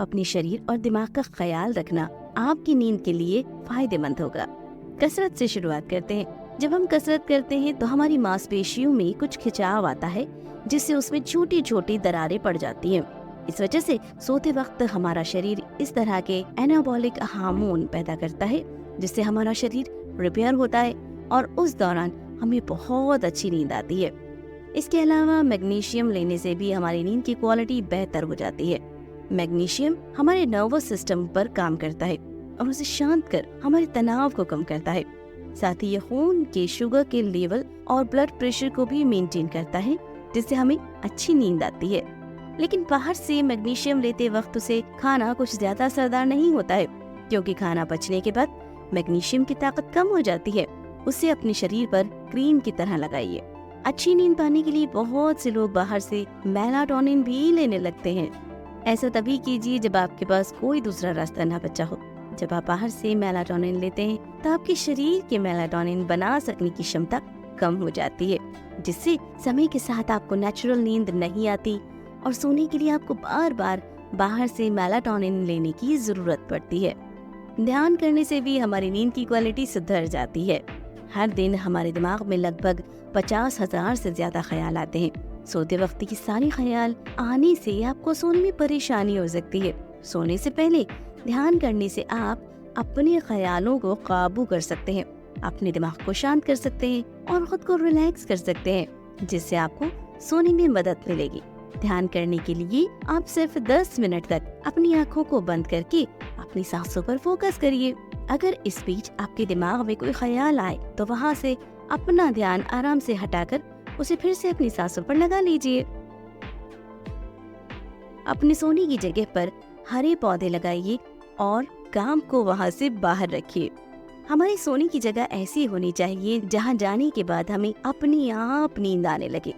अपने शरीर और दिमाग का ख्याल रखना आपकी नींद के लिए फायदेमंद होगा। कसरत से शुरुआत करते हैं। जब हम कसरत करते हैं तो हमारी मांसपेशियों में कुछ खिंचाव आता है, जिससे उसमें छोटी छोटी दरारें पड़ जाती हैं। इस वजह से सोते वक्त हमारा शरीर इस तरह के एनाबॉलिक हार्मोन पैदा करता है, जिससे हमारा शरीर रिपेयर होता है और उस दौरान हमें बहुत अच्छी नींद आती है। इसके अलावा मैग्नीशियम लेने से भी हमारी नींद की क्वालिटी बेहतर हो जाती है। मैग्नीशियम हमारे नर्वस सिस्टम पर काम करता है और उसे शांत कर हमारे तनाव को कम करता है। साथ ही ये खून के शुगर के लेवल और ब्लड प्रेशर को भी मेंटेन करता है, जिससे हमें अच्छी नींद आती है। लेकिन बाहर से मैग्नीशियम लेते वक्त उसे खाना कुछ ज्यादा असरदार नहीं होता है, क्योंकि खाना पचने के बाद मैग्नीशियम की ताकत कम हो जाती है। उसे अपने शरीर पर क्रीम की तरह लगाइए। अच्छी नींद पाने के लिए बहुत से लोग बाहर से मेलाटोनिन भी लेने लगते हैं। ऐसा तभी कीजिए जब आपके पास कोई दूसरा रास्ता न बचा हो। जब आप बाहर से मेलाटोनिन लेते हैं तो आपके शरीर के मेलाटोनिन बना सकने की क्षमता कम हो जाती है, जिससे समय के साथ आपको नेचुरल नींद नहीं आती और सोने के लिए आपको बार बार बाहर से मेलाटोनिन लेने की जरूरत पड़ती है। ध्यान करने से भी हमारी नींद की क्वालिटी सुधर जाती है। हर दिन हमारे दिमाग में लगभग 50,000 से ज्यादा ख्याल आते हैं। सोते वक्त ये सारे ख्याल आने से आपको सोने में परेशानी हो सकती है। सोने से पहले ध्यान करने से आप अपने ख्यालों को काबू कर सकते हैं, अपने दिमाग को शांत कर सकते हैं और खुद को रिलैक्स कर सकते हैं, जिससे आपको सोने में मदद मिलेगी। ध्यान करने के लिए आप सिर्फ 10 मिनट तक अपनी आँखों को बंद करके अपनी सांसों पर फोकस करिए। अगर इस बीच आपके दिमाग में कोई ख्याल आए तो वहाँ से अपना ध्यान आराम से हटाकर उसे फिर से अपनी सांसों पर लगा लीजिए। अपने सोने की जगह पर हरे पौधे लगाइए और काम को वहाँ से बाहर रखिए। हमारी सोने की जगह ऐसी होनी चाहिए जहाँ जाने के बाद हमें अपने आप नींद आने लगे।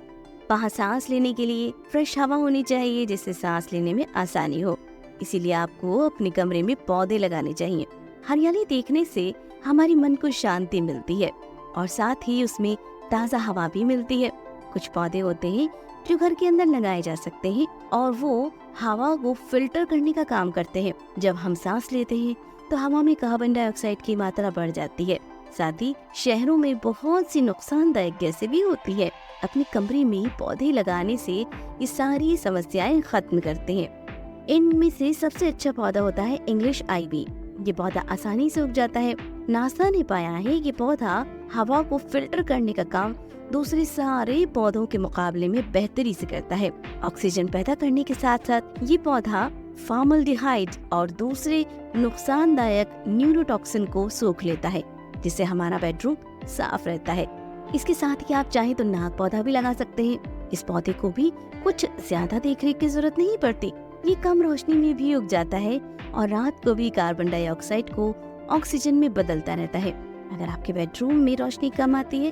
वहाँ सांस लेने के लिए फ्रेश हवा होनी चाहिए, जिससे सांस लेने में आसानी हो। इसीलिए आपको अपने कमरे में पौधे लगाने चाहिए। हरियाली देखने से हमारी मन को शांति मिलती है और साथ ही उसमें ताज़ा हवा भी मिलती है। कुछ पौधे होते हैं जो घर के अंदर लगाए जा सकते हैं और वो हवा को फिल्टर करने का काम करते हैं। जब हम सांस लेते हैं तो हवा में कार्बन डाइऑक्साइड की मात्रा बढ़ जाती है। साथ ही शहरों में बहुत सी नुकसानदायक गैसें भी होती है। अपने कमरे में पौधे लगाने से ये सारी समस्याएं खत्म करते हैं। इनमें से सबसे अच्छा पौधा होता है इंग्लिश आइवी। ये पौधा आसानी से उग जाता है। नासा ने पाया है कि पौधा हवा को फिल्टर करने का काम दूसरे सारे पौधों के मुकाबले में बेहतरी से करता है। ऑक्सीजन पैदा करने के साथ साथ ये पौधा फॉर्मल्डिहाइड और दूसरे नुकसानदायक न्यूरोटॉक्सिन को सोख लेता है, जिससे हमारा बेडरूम साफ रहता है। इसके साथ ही आप चाहें तो नाग पौधा भी लगा सकते हैं। इस पौधे को भी कुछ ज्यादा देखरेख की जरूरत नहीं पड़ती। ये कम रोशनी में भी उग जाता है और रात को भी कार्बन डाइऑक्साइड को ऑक्सीजन में बदलता रहता है। अगर आपके बेडरूम में रोशनी कम आती है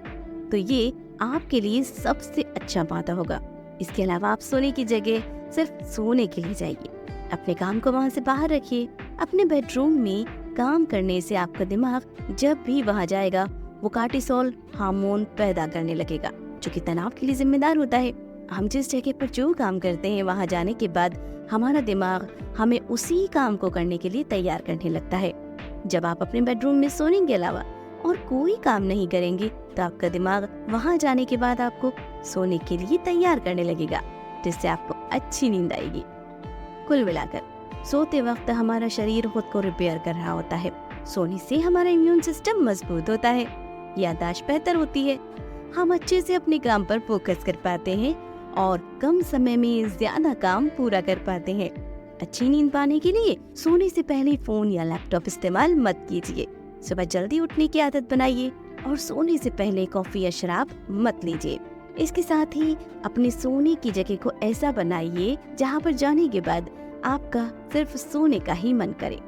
तो ये आपके लिए सबसे अच्छा पौधा होगा। इसके अलावा आप सोने की जगह सिर्फ सोने के लिए जाइए। अपने काम को वहाँ से बाहर रखिए। अपने बेडरूम में काम करने से आपका दिमाग जब भी वहाँ जाएगा वो कार्टिसोल हार्मोन पैदा करने लगेगा, जो कि तनाव के लिए जिम्मेदार होता है। हम जिस जगह पर जो काम करते हैं वहाँ जाने के बाद हमारा दिमाग हमें उसी काम को करने के लिए तैयार करने लगता है। जब आप अपने बेडरूम में सोने के अलावा और कोई काम नहीं करेंगे तो आपका दिमाग वहाँ जाने के बाद आपको सोने के लिए तैयार करने लगेगा, जिससे आपको अच्छी नींद आएगी। कुल मिलाकर सोते वक्त हमारा शरीर खुद को रिपेयर कर रहा होता है। सोने से हमारा इम्यून सिस्टम मजबूत होता है, याददाश्त बेहतर होती है, हम अच्छे से अपने काम पर फोकस कर पाते हैं और कम समय में ज्यादा काम पूरा कर पाते हैं। अच्छी नींद पाने के लिए सोने से पहले फोन या लैपटॉप इस्तेमाल मत कीजिए। सुबह जल्दी उठने की आदत बनाइए और सोने से पहले कॉफी या शराब मत लीजिए। इसके साथ ही अपने सोने की जगह को ऐसा बनाइए जहाँ पर जाने के बाद आपका सिर्फ सोने का ही मन करे।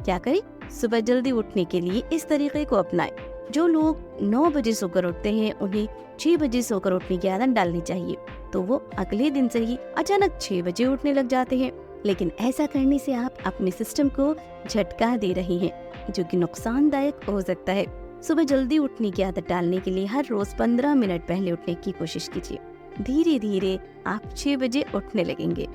क्या करें? सुबह जल्दी उठने के लिए इस तरीके को अपनाएं। जो लोग 9 बजे सोकर उठते हैं उन्हें 6 बजे सोकर उठने की आदत डालनी चाहिए, तो वो अगले दिन से ही अचानक 6 बजे उठने लग जाते हैं। लेकिन ऐसा करने से आप अपने सिस्टम को झटका दे रही हैं, जो कि नुकसानदायक हो सकता है। सुबह जल्दी उठने की आदत डालने के लिए हर रोज 15 मिनट पहले उठने की कोशिश कीजिए। धीरे धीरे आप 6 बजे उठने लगेंगे।